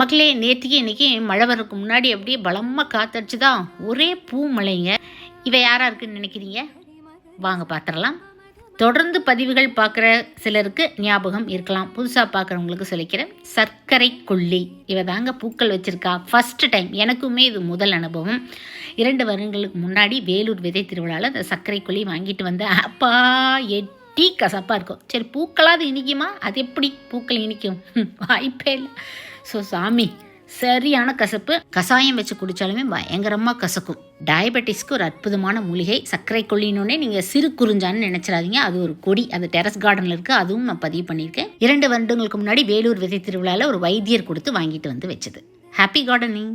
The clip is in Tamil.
மக்களே, நேற்றுக்கு இன்றைக்கி மழை வரதுக்கு முன்னாடி அப்படியே பலமாக காத்தடிச்சு தான் ஒரே பூ மழைங்க. இவ யாராக இருக்குன்னு நினைக்கிறீங்க? வாங்க பார்த்துடலாம். தொடர்ந்து பதிவுகள் பார்க்குற சிலருக்கு ஞாபகம் இருக்கலாம், புதுசாக பார்க்குறவங்களுக்கு சொல்லிக்கிறேன். சர்க்கரை கொல்லி இவ தாங்க பூக்கள் வச்சுருக்கா. ஃபஸ்ட்டு டைம் எனக்குமே இது முதல் அனுபவம். 2 வருடங்களுக்கு முன்னாடி வேலூர் விதை திருவிழாவில் அந்த சர்க்கரை கொல்லி வாங்கிட்டு வந்தேன். அப்பா எட்டி கசப்பாக இருக்கும். சரி, பூக்களாவது இனிக்குமா? அது எப்படி பூக்கள் இனிக்கும்? வாய்ப்பே இல்லை. ஸோ சாமி, சரியான கசப்பு. கசாயம் வச்சு குடித்தாலுமே பயங்கரமாக கசக்கும். டயபெட்டிஸ்க்கு ஒரு அற்புதமான மூலிகை சர்க்கரை கொல்லினோடனே நீங்கள் சிறு குறிஞ்சான்னு நினச்சிடாதீங்க. அது ஒரு கொடி, அது டெரஸ் கார்டனில் இருக்குது. அதுவும் நான் பதிவு பண்ணியிருக்கேன். 2 வருடங்களுக்கு முன்னாடி வேலூர் விதை திருவிழாவில் ஒரு வைத்தியர் கொடுத்து வாங்கிட்டு வந்து வச்சது. Happy gardening.